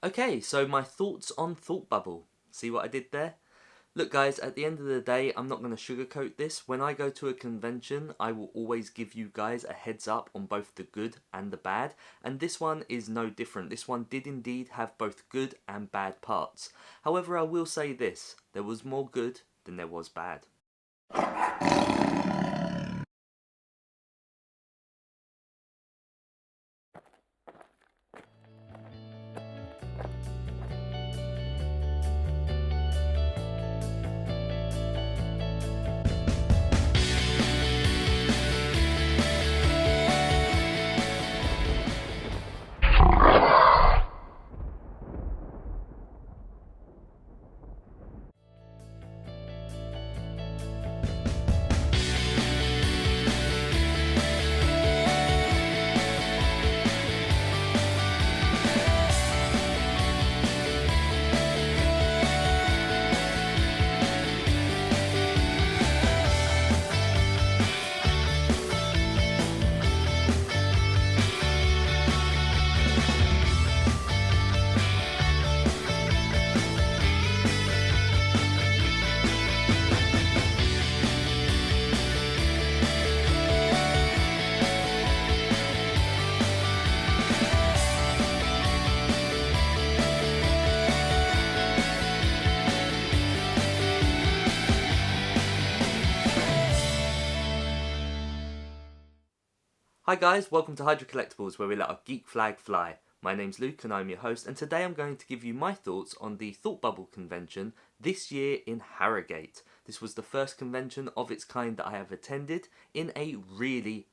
Okay, so my thoughts on Thought Bubble. See what I did there? Look guys, at the end of the day, I'm not going to sugarcoat this. When I go to a convention, I will always give you guys a heads up on both the good and the bad, and this one is no different. This one did indeed have both good and bad parts. However, I will say this, there was more good than there was bad. Hi guys, welcome to Hydra Collectables, where we let our geek flag fly. My name's Luke and I'm your host, and today I'm going to give you my thoughts on the Thought Bubble convention this year in Harrogate. This was the first convention of its kind that I have attended in a really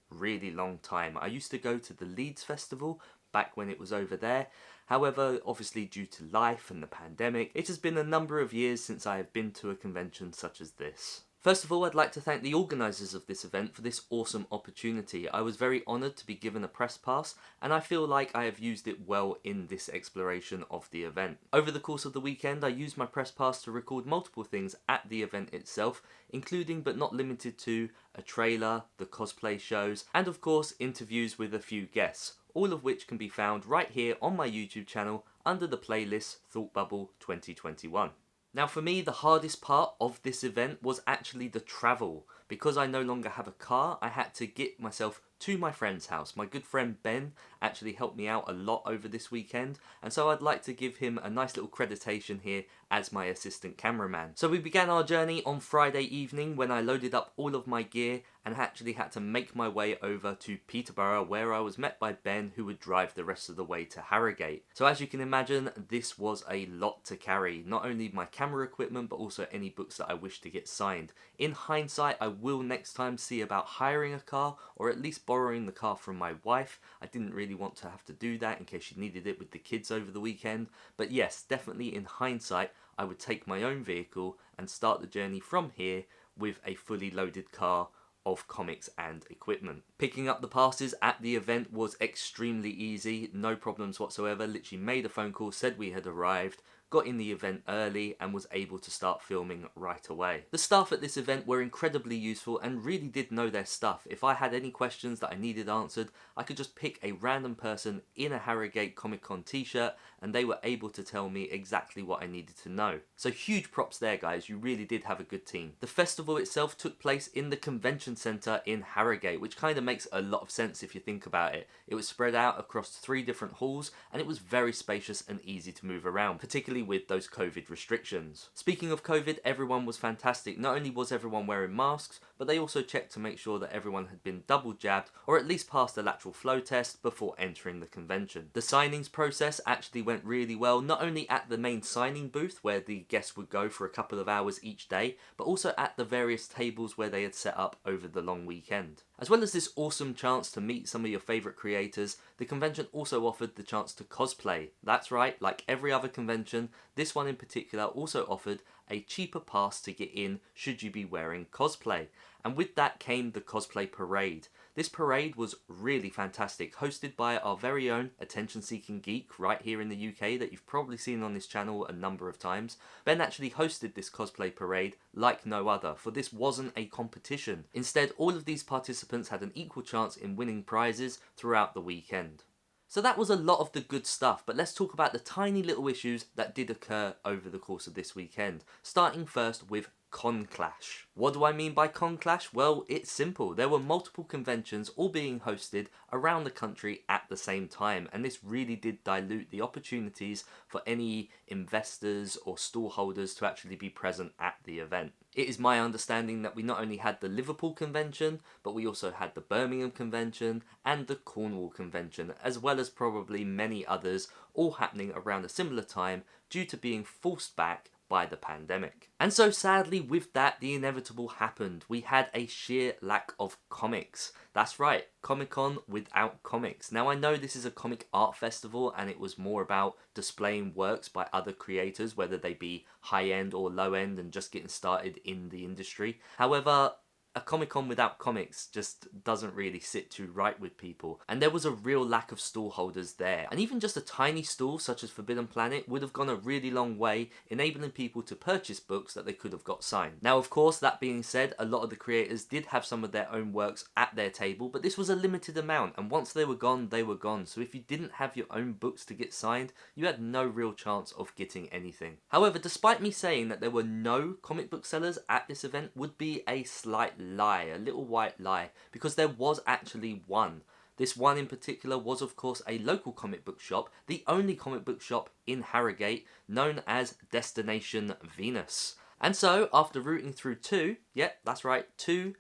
long time. I used to go to the Leeds Festival back when it was over there. However, obviously due to life and the pandemic, it has been a number of years since I have been to a convention such as this. First of all, I'd like to thank the organisers of this event for this awesome opportunity. I was very honoured to be given a press pass, and I feel like I have used it well in this exploration of the event. Over the course of the weekend, I used my press pass to record multiple things at the event itself, including but not limited to a trailer, the cosplay shows, and of course interviews with a few guests, all of which can be found right here on my YouTube channel under the playlist Thought Bubble 2021. Now for me, the hardest part of this event was actually the travel. Because I no longer have a car, I had to get myself to my friend's house. My good friend Ben actually helped me out a lot over this weekend, and so I'd like to give him a nice little creditation here as my assistant cameraman. So we began our journey on Friday evening when I loaded up all of my gear and actually had to make my way over to Peterborough, where I was met by Ben, who would drive the rest of the way to Harrogate. So as you can imagine, this was a lot to carry. Not only my camera equipment, but also any books that I wish to get signed. In hindsight, I will next time see about hiring a car, or at least borrowing the car from my wife. I didn't really want to have to do that in case she needed it with the kids over the weekend. But yes, definitely in hindsight, I would take my own vehicle and start the journey from here with a fully loaded car of comics and equipment. Picking up the passes at the event was extremely easy, no problems whatsoever. Literally made a phone call, said we had arrived, got in the event early and was able to start filming right away. The staff at this event were incredibly useful and really did know their stuff. If I had any questions that I needed answered, I could just pick a random person in a Harrogate Comic Con t-shirt and they were able to tell me exactly what I needed to know. So huge props there guys, you really did have a good team. The festival itself took place in the convention centre in Harrogate, which kind of makes a lot of sense if you think about it. It was spread out across 3 different halls and it was very spacious and easy to move around, particularly with those COVID restrictions. Speaking of COVID, everyone was fantastic. Not only was everyone wearing masks, but they also checked to make sure that everyone had been double jabbed or at least passed the lateral flow test before entering the convention. The signings process actually went really well, not only at the main signing booth where the guests would go for a couple of hours each day, but also at the various tables where they had set up over the long weekend. As well as this awesome chance to meet some of your favourite creators, the convention also offered the chance to cosplay. That's right, like every other convention, this one in particular also offered a cheaper pass to get in should you be wearing cosplay. And with that came the Cosplay Parade. This parade was really fantastic, hosted by our very own attention-seeking geek right here in the UK that you've probably seen on this channel a number of times. Ben actually hosted this cosplay parade like no other, for this wasn't a competition. Instead, all of these participants had an equal chance in winning prizes throughout the weekend. So that was a lot of the good stuff, but let's talk about the tiny little issues that did occur over the course of this weekend. Starting first with Conclash. What do I mean by Conclash? Well, it's simple. There were multiple conventions all being hosted around the country at the same time, and this really did dilute the opportunities for any investors or stall holders to actually be present at the event. It is my understanding that we not only had the Liverpool Convention, but we also had the Birmingham Convention and the Cornwall Convention, as well as probably many others, all happening around a similar time due to being forced back by the pandemic. And so sadly with that, the inevitable happened. We had a sheer lack of comics. That's right, Comic Con without comics. Now I know this is a comic art festival and it was more about displaying works by other creators, whether they be high end or low end and just getting started in the industry. However, a Comic Con without comics just doesn't really sit too right with people, and there was a real lack of stall holders there, and even just a tiny stall such as Forbidden Planet would have gone a really long way enabling people to purchase books that they could have got signed. Now of course, that being said, a lot of the creators did have some of their own works at their table, but this was a limited amount, and once they were gone, they were gone. So if you didn't have your own books to get signed, you had no real chance of getting anything. However, despite me saying that there were no comic book sellers at this event would be a slight lie, a little white lie, because there was actually one. This one in particular was of course a local comic book shop, the only comic book shop in Harrogate, known as Destination Venus. And so, after rooting through two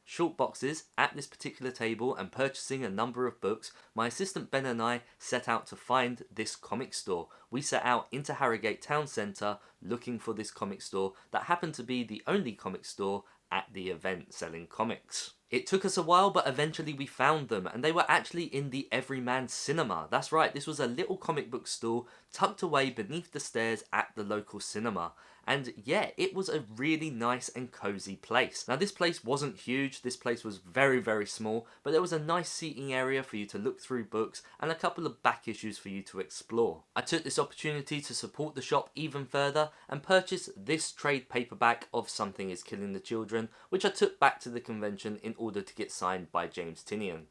short boxes at this particular table and purchasing a number of books, my assistant Ben and I set out to find this comic store. We set out into Harrogate Town Centre looking for this comic store that happened to be the only comic store at the event selling comics. It took us a while, but eventually we found them, and they were actually in the Everyman Cinema. That's right, this was a little comic book stall tucked away beneath the stairs at the local cinema. And yeah, it was a really nice and cozy place. Now this place wasn't huge, this place was very, very small, but there was a nice seating area for you to look through books and a couple of back issues for you to explore. I took this opportunity to support the shop even further and purchased this trade paperback of Something is Killing the Children, which I took back to the convention in order to get signed by James Tynion.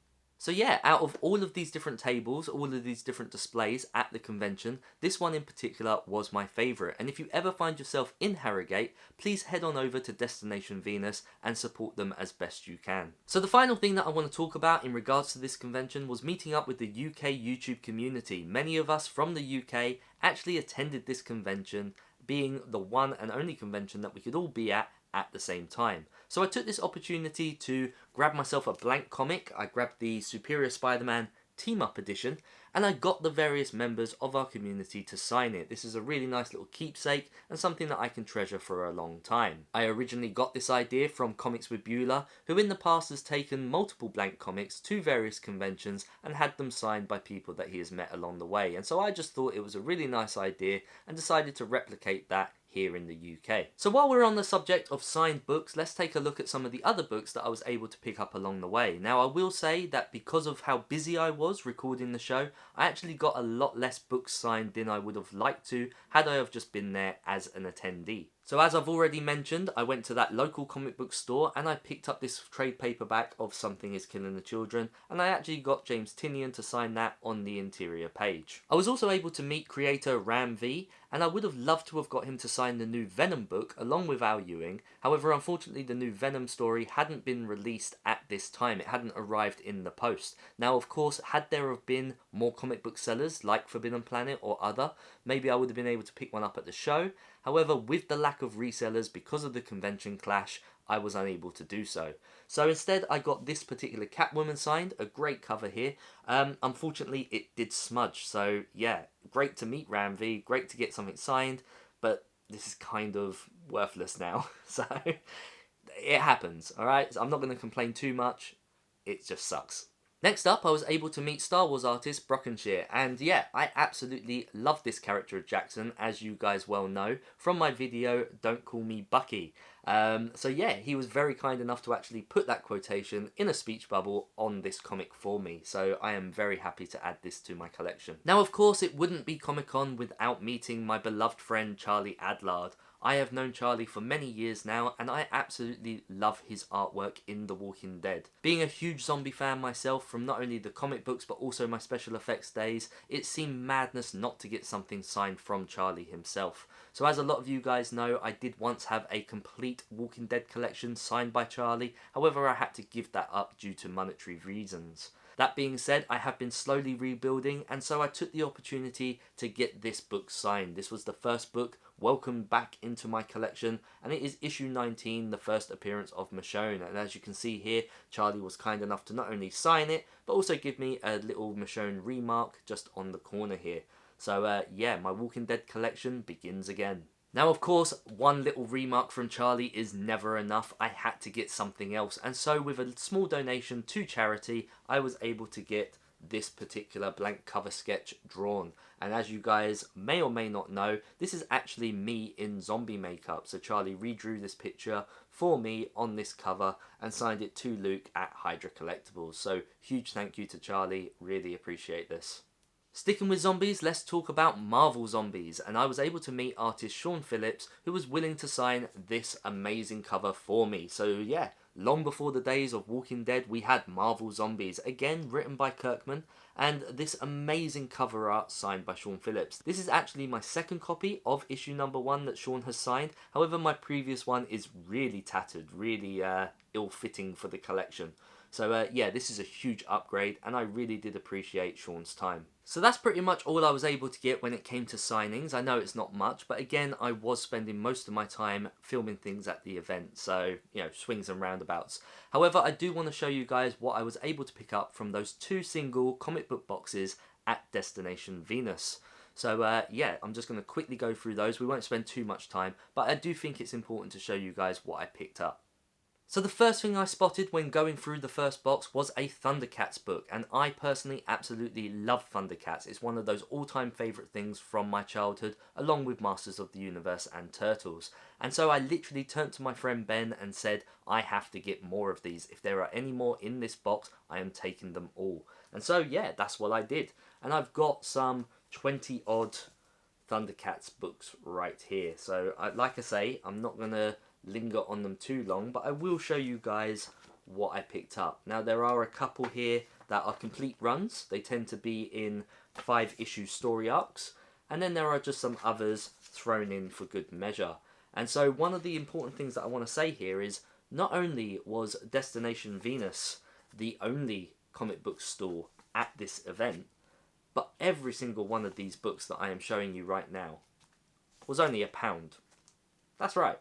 So yeah, out of all of these different tables, all of these different displays at the convention, this one in particular was my favourite. And if you ever find yourself in Harrogate, please head on over to Destination Venus and support them as best you can. So the final thing that I want to talk about in regards to this convention was meeting up with the UK YouTube community. Many of us from the UK actually attended this convention, being the one and only convention that we could all be at the same time. So I took this opportunity to grab myself a blank comic. I grabbed the Superior Spider-Man Team Up Edition, and I got the various members of our community to sign it. This is a really nice little keepsake and something that I can treasure for a long time. I originally got this idea from Comics with Beulah, who in the past has taken multiple blank comics to various conventions and had them signed by people that he has met along the way. And so I just thought it was a really nice idea and decided to replicate that here in the UK. So while we're on the subject of signed books, let's take a look at some of the other books that I was able to pick up along the way. Now I will say that because of how busy I was recording the show, I actually got a lot less books signed than I would have liked to had I have just been there as an attendee. So as I've already mentioned, I went to that local comic book store and I picked up this trade paperback of Something is Killing the Children, and I actually got James Tynion to sign that on the interior page. I was also able to meet creator Ram V, and I would have loved to have got him to sign the new Venom book along with Al Ewing. However, unfortunately the new Venom story hadn't been released at this time. It hadn't arrived in the post. Now of course, had there have been more comic book sellers like Forbidden Planet or other, maybe I would have been able to pick one up at the show. However, with the lack of resellers because of the convention clash, I was unable to do so. So instead I got this particular Catwoman signed, a great cover here. Unfortunately it did smudge, so yeah, great to meet Ram V, great to get something signed, but this is kind of worthless now. So it happens, alright? So I'm not going to complain too much, it just sucks. Next up, I was able to meet Star Wars artist Brockenshire, and yeah, I absolutely love this character of Jackson, as you guys well know, from my video, Don't Call Me Bucky. So yeah, he was very kind enough to actually put that quotation in a speech bubble on this comic for me, so I am very happy to add this to my collection. Now of course, it wouldn't be Comic Con without meeting my beloved friend Charlie Adlard. I have known Charlie for many years now, and I absolutely love his artwork in The Walking Dead. Being a huge zombie fan myself from not only the comic books but also my special effects days, it seemed madness not to get something signed from Charlie himself. So as a lot of you guys know, I did once have a complete Walking Dead collection signed by Charlie, however I had to give that up due to monetary reasons. That being said, I have been slowly rebuilding, and so I took the opportunity to get this book signed. This was the first book welcomed back into my collection, and it is issue 19, the first appearance of Michonne. And as you can see here, Charlie was kind enough to not only sign it, but also give me a little Michonne remark just on the corner here. So yeah, my Walking Dead collection begins again. Now, of course, one little remark from Charlie is never enough. I had to get something else, and so with a small donation to charity, I was able to get this particular blank cover sketch drawn. And as you guys may or may not know, this is actually me in zombie makeup. So Charlie redrew this picture for me on this cover and signed it to Luke at Hydra Collectables. So huge thank you to Charlie, really appreciate this. Sticking with zombies, let's talk about Marvel zombies, and I was able to meet artist Sean Phillips, who was willing to sign this amazing cover for me. So yeah, long before the days of Walking Dead, we had Marvel zombies, again written by Kirkman, and this amazing cover art signed by Sean Phillips. This is actually my second copy of issue number 1 that Sean has signed, however my previous one is really tattered, really ill-fitting for the collection. So yeah, this is a huge upgrade, and I really did appreciate Sean's time. So that's pretty much all I was able to get when it came to signings. I know it's not much, but again, I was spending most of my time filming things at the event, so, you know, swings and roundabouts. However, I do want to show you guys what I was able to pick up from those 2 single comic book boxes at Destination Venus. So yeah, I'm just going to quickly go through those. We won't spend too much time, but I do think it's important to show you guys what I picked up. So the first thing I spotted when going through the first box was a Thundercats book, and I personally absolutely love Thundercats. It's one of those all-time favourite things from my childhood, along with Masters of the Universe and Turtles. And so I literally turned to my friend Ben and said, I have to get more of these. If there are any more in this box, I am taking them all. And so yeah, that's what I did. And I've got some 20 odd Thundercats books right here. So like I say, I'm not going to linger on them too long, but I will show you guys what I picked up. Now there are a couple here that are complete runs. They tend to be in 5-issue story arcs, and then there are just some others thrown in for good measure. And so one of the important things that I want to say here is not only was Destination Venus the only comic book store at this event, but every single one of these books that I am showing you right now was only £1. That's right.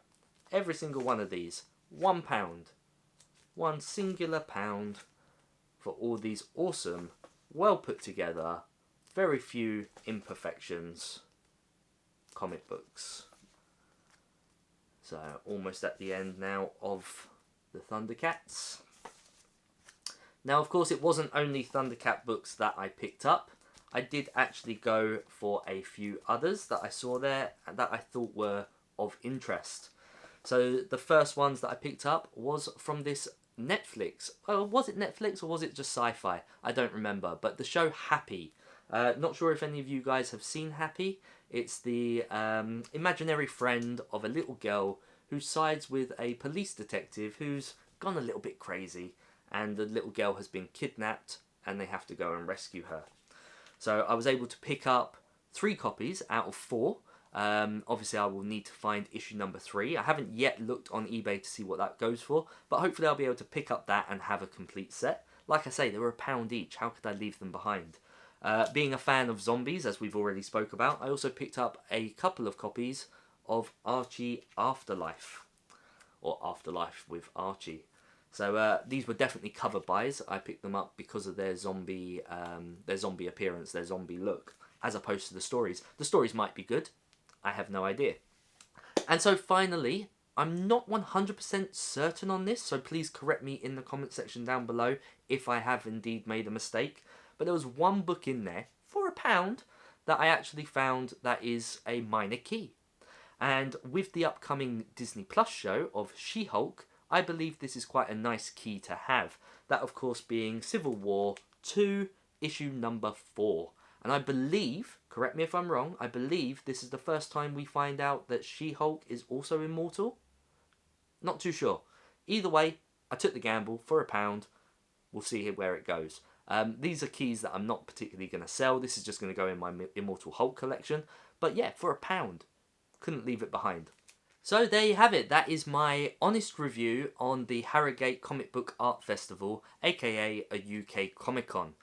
Every single one of these, £1. One singular pound for all these awesome, well put together, very few imperfections comic books. So almost at the end now of the Thundercats. Now of course it wasn't only Thundercat books that I picked up. I did actually go for a few others that I saw there that I thought were of interest. So the first ones that I picked up was from this Netflix. Oh, was it Netflix or was it just Sci-Fi? I don't remember. But the show Happy. Not sure if any of you guys have seen Happy. It's the imaginary friend of a little girl who sides with a police detective who's gone a little bit crazy. And the little girl has been kidnapped and they have to go and rescue her. So I was able to pick up 3 copies out of 4. Obviously I will need to find issue number 3. I haven't yet looked on eBay to see what that goes for, but hopefully I'll be able to pick up that and have a complete set. Like I say, they were £1 each. How could I leave them behind? Being a fan of zombies, as we've already spoke about, I also picked up a couple of copies of Archie Afterlife, or Afterlife with Archie. So these were definitely cover buys. I picked them up because of their zombie appearance, their zombie look, as opposed to the stories. The stories might be good. I have no idea. And so finally, I'm not 100% certain on this, so please correct me in the comment section down below if I have indeed made a mistake. But there was one book in there for £1 that I actually found that is a minor key. And with the upcoming Disney Plus show of She-Hulk, I believe this is quite a nice key to have. That, of course, being Civil War 2, issue number 4. And I believe, Correct me if I'm wrong, I believe this is the first time we find out that She-Hulk is also immortal? Not too sure. Either way, I took the gamble for £1. We'll see where it goes. These are keys that I'm not particularly going to sell. This is just going to go in my Immortal Hulk collection. But yeah, for £1. Couldn't leave it behind. So there you have it. That is my honest review on the Harrogate Comic Book Art Festival, aka a UK Comic Con.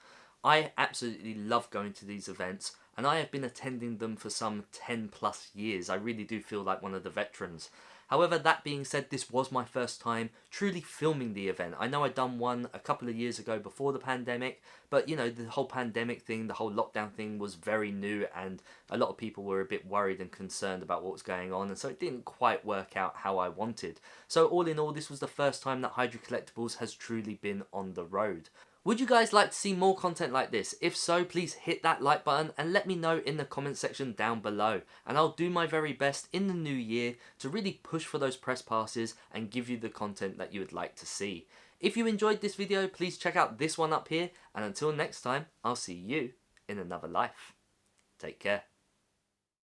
I absolutely love going to these events, and I have been attending them for some 10 plus years. I really do feel like one of the veterans. However, that being said, this was my first time truly filming the event. I know I'd done one a couple of years ago before the pandemic, but you know, the whole pandemic thing, the whole lockdown thing was very new, and a lot of people were a bit worried and concerned about what was going on, and so it didn't quite work out how I wanted. So all in all, this was the first time that Hydra Collectables has truly been on the road. Would you guys like to see more content like this? If so, please hit that like button and let me know in the comment section down below. And I'll do my very best in the new year to really push for those press passes and give you the content that you would like to see. If you enjoyed this video, please check out this one up here. And until next time, I'll see you in another life. Take care.